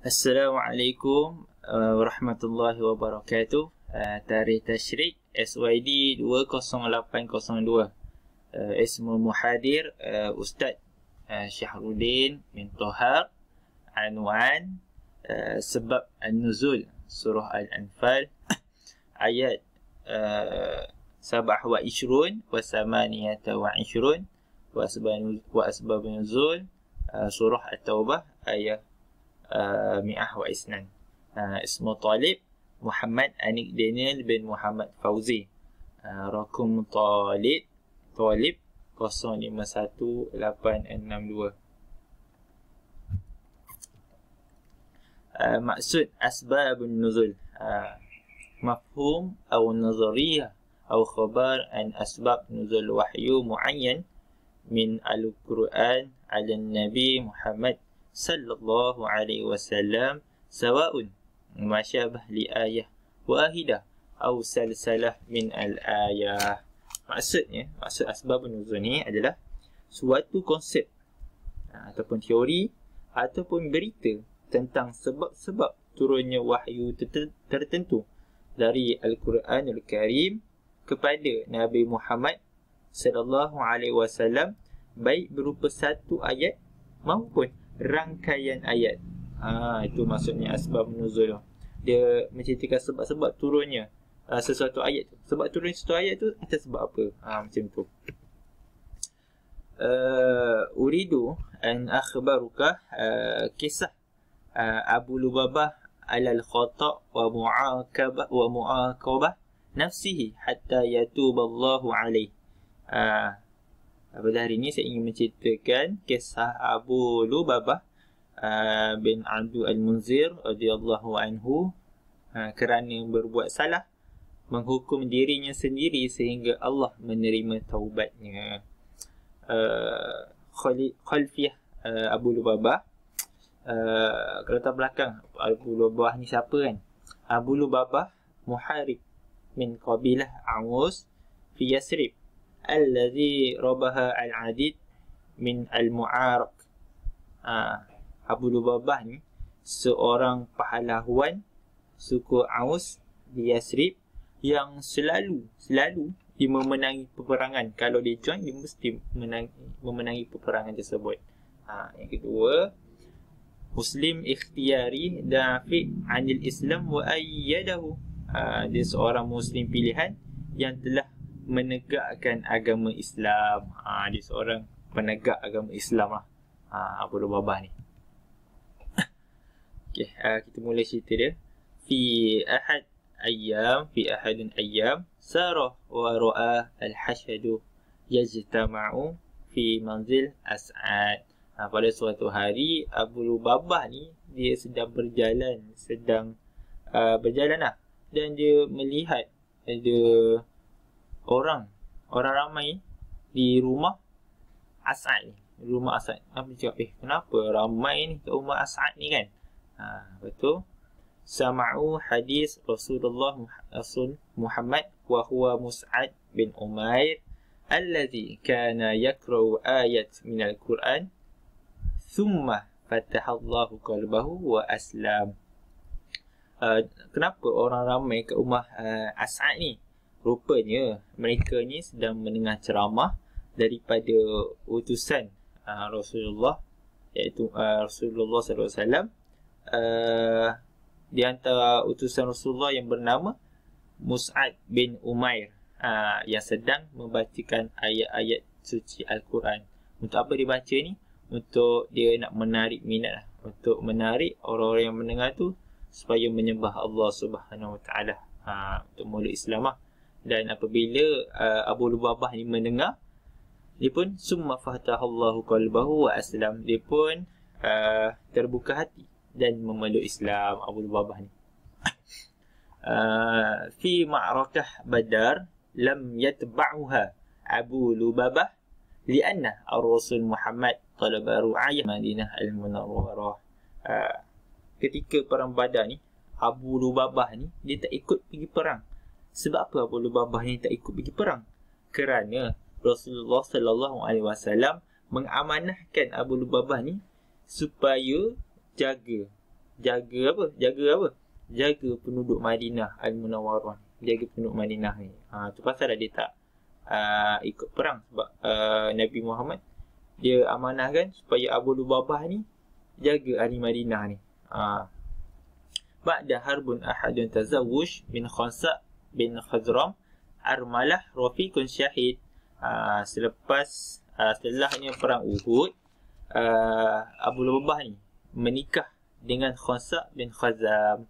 Assalamualaikum warahmatullahi wabarakatuh. Tarikh Tashrik SYD 20802. Ismu Muhadir Ustaz Syahrudin bin Tohar. Anwan Sebab An-Nuzul Surah Al-Anfal ayat 27 wa 28 wa asbab nuzul Surah At-Taubah ayat Mi'ah wa Isnan. Ismu Talib Muhammad Anik Daniel bin Muhammad Fauzi. Rakum Talib 051862. Maksud Asbabun Nuzul, mafhum atau nazariyah atau khabar an asbab nuzul wahyu muayyan min al-Quran ala Nabi Muhammad sallallahu alaihi wasallam sawa'un masyabah li ayah wahidah atau salsalah min al-ayah. Maksud asbab nuzul ni adalah suatu konsep ataupun teori ataupun berita tentang sebab-sebab turunnya wahyu tertentu dari Al-Quranul Karim kepada Nabi Muhammad sallallahu alaihi wasallam, baik berupa satu ayat maupun rangkaian ayat. Itu maksudnya asbab nuzul. Dia menceritakan sebab-sebab turunnya sesuatu ayat tu. Sebab turunnya sesuatu ayat tu atas sebab apa? Macam tu. Uridu an akhbaruka kisah Abu Lubabah alal khata' wa mu'aqabah nafsihi hatta yatuballahu alaih. Pada hari ini saya ingin menceritakan kisah Abu Lubabah bin Abdul Al-Munzir radhiyallahu anhu kerana berbuat salah, menghukum dirinya sendiri sehingga Allah menerima taubatnya. Khalfiyah Abu Lubabah. Latar belakang Abu Lubabah ni siapa kan? Abu Lubabah muharib min qabilah Aus fi Yasrib alladhi rabaha al-adid min al-mu'arak. Abu Lubabah ni seorang pahlawan suku Aus di Yasrib yang selalu dia memenangi peperangan. Kalau dia join, dia mesti memenangi peperangan tersebut. Yang kedua, Muslim ikhtiyari dafi' anil Islam wa ayyadahu. Dia seorang Muslim pilihan yang telah menegakkan agama Islam. Dia seorang penegak agama Islam lah, Abu Lubabah ni. Okay, kita mula cerita dia. Fi ahadun ayyam sarah wa ra'a al-hashadu yajtama'u fi manzil As'ad. Pada suatu hari Abu Lubabah ni dia sedang berjalan lah, dan dia melihat ada orang ramai di rumah As'ad ni. Rumah As'ad. Dia cakap, kenapa ramai ni kat rumah As'ad ni kan? Betul. Sama'u hadis Rasulullah Muhammad wa huwa Mus'ad bin Umair alladhi kana yakra'u ayat minal Quran thumma fatahallahu qalbahu wa aslam. Kenapa orang ramai kat rumah As'ad ni? Rupanya mereka ni sedang mendengar ceramah daripada utusan Rasulullah, iaitu Rasulullah SAW. Di antara utusan Rasulullah yang bernama Mus'ad bin Umair, yang sedang membacakan ayat-ayat suci Al-Quran. Untuk apa dia baca ni? Untuk dia nak menarik minat lah. Untuk menarik orang-orang yang mendengar tu supaya menyembah Allah Subhanahu Wa Taala, untuk meluk Islam lah. Dan apabila Abu Lubabah ni mendengar, dia pun summa fatahallahu qalbahu wa aslam. Dia pun terbuka hati dan memeluk Islam, Abu Lubabah ni. Fi ma'rakah Badar lam yatba'uha Abu Lubabah lianna ar-Rasul Muhammad talaba ru'ayah Madinah al-Munawwarah. Ketika perang Badar ni, Abu Lubabah ni dia tak ikut pergi perang. Sebab apa Abu Lubabah ni tak ikut pergi perang? Kerana Rasulullah sallallahu alaihi wasallam mengamanahkan Abu Lubabah ni supaya jaga jaga penduduk Madinah Al-Munawwarah, jaga penduduk Madinah ni. Tu pasal dia tak ikut perang, sebab Nabi Muhammad dia amanahkan supaya Abu Lubabah ni jaga ahli Madinah ni. Ba'da harbun ahadun tazawwuj min Khansa bin Khazram armalah rafiqun syahid. Setelahnya perang Uhud, Abu Lubabah ni menikah dengan Khansa bin Khazam.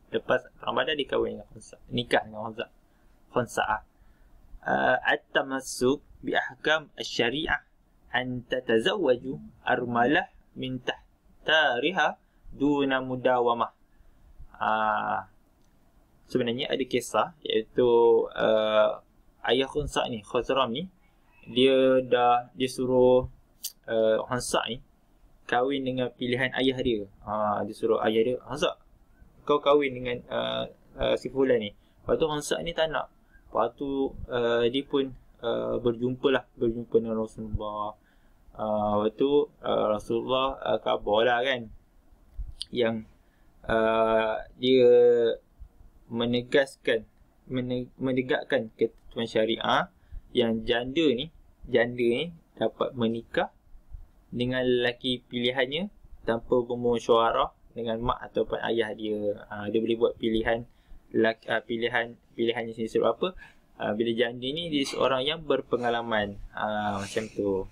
Lepas perang Badar dia kahwin dengan Khansa, nikah dengan Khansa. At-tamassuk bi ahkam asy-syari'ah an tatazawwaju armalah min tahtariha duna mudawamah. Sebenarnya ada kisah, iaitu ayah Khansa ni, Khazram ni, dia suruh Khansa ni kahwin dengan pilihan ayah dia. Dia suruh ayah dia, Khansa, kau kahwin dengan si fulan ni. Lepas tu Khansa ni tak nak. Lepas tu dia pun berjumpa dengan Rasulullah. Lepas tu Rasulullah khabar lah kan, yang dia menegakkan ketentuan syariah yang janda ni dapat menikah dengan lelaki pilihannya tanpa bermusyawarah dengan mak ataupun ayah dia. Dia boleh buat pilihannya sendiri. Sebab apa? Bila janda ni dia seorang yang berpengalaman. Macam tu.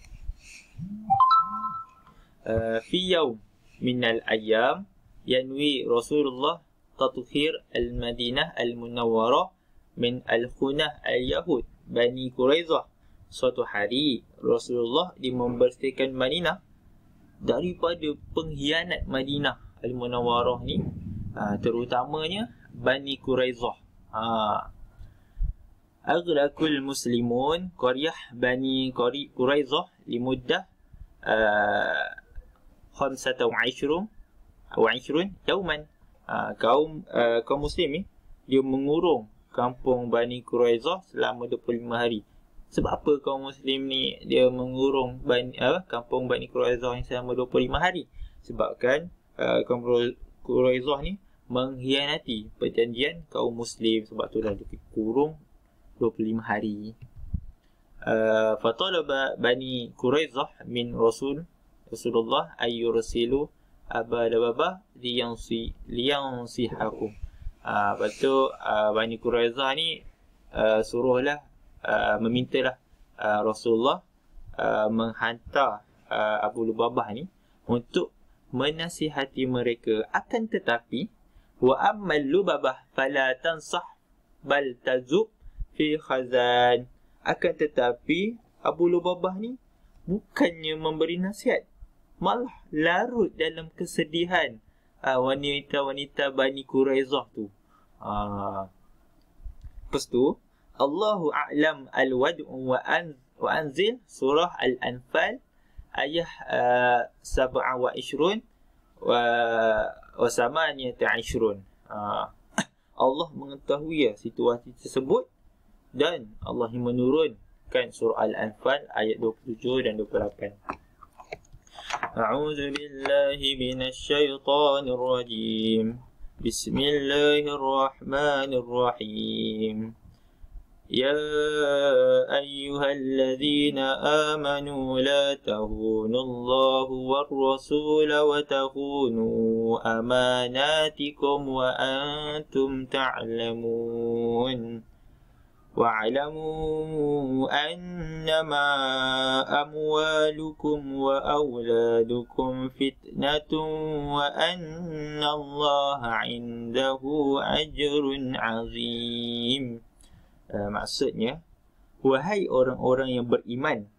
Fi yaum minal ayyam yanwi Rasulullah tathhir al-Madinah al-Munawwarah min al-khunah al-Yahud Bani Quraizah. Suatu hari Rasulullah dia membersihkan Madinah daripada pengkhianat Madinah Al-Munawwarah ni, terutamanya Bani Quraizah. Aghlaqul muslimun qaryah Bani Quraizah limuddah 25 yauman. Kaum muslim ni dia mengurung kampung Bani Quraizah selama 25 hari. Sebab apa kaum muslim ni dia mengurung kampung Bani Quraizah ni selama 25 hari? Sebabkan kaum Quraizah ni mengkhianati perjanjian kaum muslim. Sebab tu dah dikurung 25 hari. Fatalaba Bani Quraizah min Rasulullah ayyursilu Aba Lubabah liyansihakum. Lepas tu Bani Quraizah ni memintalah Rasulullah menghantar Abu Lubabah ni untuk menasihati mereka. Akan tetapi wa ammal Lubabah fala tansah bal tazub fi khazan. Akan tetapi Abu Lubabah ni bukannya memberi nasihat, malah larut dalam kesedihan wanita-wanita Bani Quraizah tu. Lepas tu Allahu a'lam al-wad'u wa anzil surah Al-Anfal ayat 27 wa 28. Allah mengetahui situasi tersebut dan Allah menurunkan surah Al-Anfal ayat 27 dan 28. A'udzu billahi minasyaitonir rajim. Bismillahirrahmanirrahim. يا أيها الذين آمنوا لا تخونوا الله والرسول وتخونوا أماناتكم وأنتم تعلمون واعلموا أنما أموالكم وأولادكم فتنة وأن الله عنده أجر عظيم. Maksudnya, wahai orang-orang yang beriman,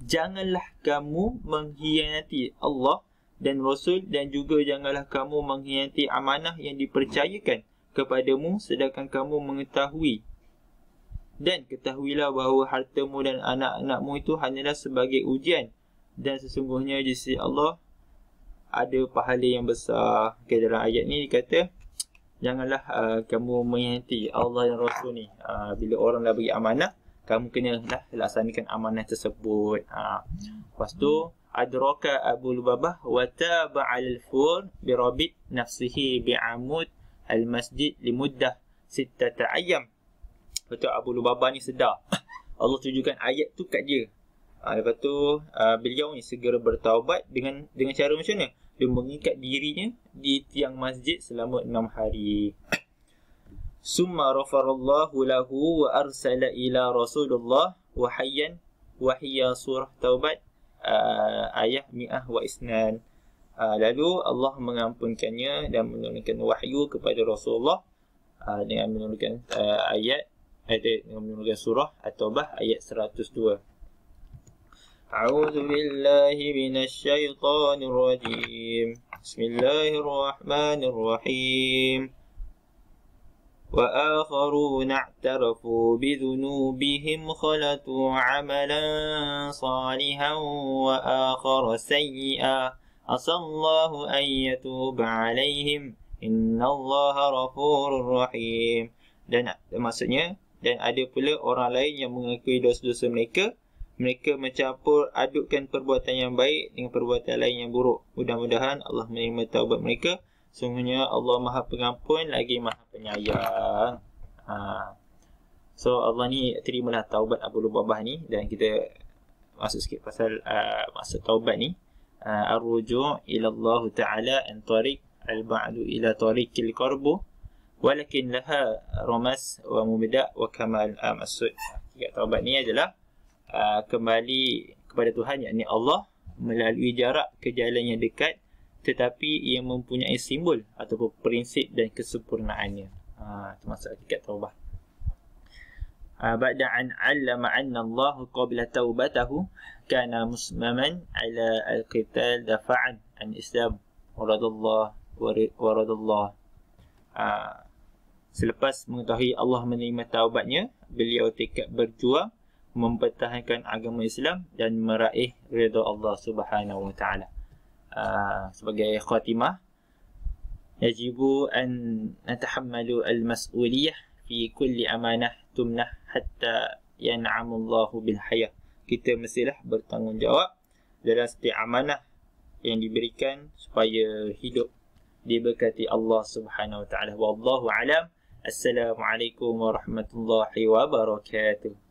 janganlah kamu mengkhianati Allah dan Rasul, dan juga janganlah kamu mengkhianati amanah yang dipercayakan kepadamu sedangkan kamu mengetahui. Dan ketahuilah bahawa hartamu dan anak-anakmu itu hanyalah sebagai ujian, dan sesungguhnya di sisi Allah ada pahala yang besar. Dalam ayat ni dikata janganlah kamu mengkhianati Allah dan Rasul ni. Bila orang dah bagi amanah, kamu kena laksanakan amanah tersebut. Lepas tu adraka Abu Lubabah wa taba 'ala al-fur bi rabit nafsihi bi 'amud al-masjid limuddah 6 ayyam. Betul, Abu Lubabah ni sedar Allah tunjukkan ayat tu kat dia. Lepas tu beliau ni segera bertaubat dengan cara macam mana? Dia mengikat dirinya di tiang masjid selama 6 hari. Summa ghafarallahu lahu wa arsala ila Rasulullah wahiyya surah Taubat ayat 102. Lalu Allah mengampunkannya dan menurunkan wahyu kepada Rasulullah dengan menurunkan dengan menurunkan surah At-Taubah ayat 102. A'udzu billahi minasy syaithanir rajim. Bismillahirrahmanirrahim. وآخرون اعترفوا بذنوبهم خلطوا عملا صالحا وآخر سيئا عسى الله أن يتوب عليهم إن الله غفور رحيم. Dan maksudnya, dan ada pula orang lain yang mengakui dosa-dosa mereka mencampur adukkan perbuatan yang baik dengan perbuatan lain yang buruk. Mudah-mudahan Allah menerima taubat mereka. Sungguhnya Allah Maha Pengampun lagi Maha Penyayang. So Allah ni terimalah taubat Abu Lubabah ni. Dan kita masuk sikit pasal maksud taubat ni. Ar-ruju' ila Allah Ta'ala an tariq al-ba'du ila tariqil qarbu walakin laha ramas wa mubda' wa kamal. Maksud taubat ni adalah kembali kepada Tuhan, yakni Allah, melalui jarak ke jalan yang dekat, tetapi ia mempunyai simbol ataupun prinsip dan kesempurnaannya. Itu maksud hakikat taubah. Ba'da an 'allama anna Allah qabla taubatahu kana musmaman 'ala al-qital dafa'an an Islam waradallah. Selepas mengetahui Allah menerima taubatnya, beliau tekad berjuang mempertahankan agama Islam dan meraih redha Allah Subhanahu wa taala. Sebagai khatimah, yajibu an natahammalu al-mas'uliyah fi kulli amanah tumnah hatta yan'amullahu bil hayah. Kita mestilah bertanggungjawab dalam setiap amanah yang diberikan supaya hidup diberkati Allah Subhanahu wa taala. Wallahu alam. Assalamualaikum warahmatullahi wabarakatuh.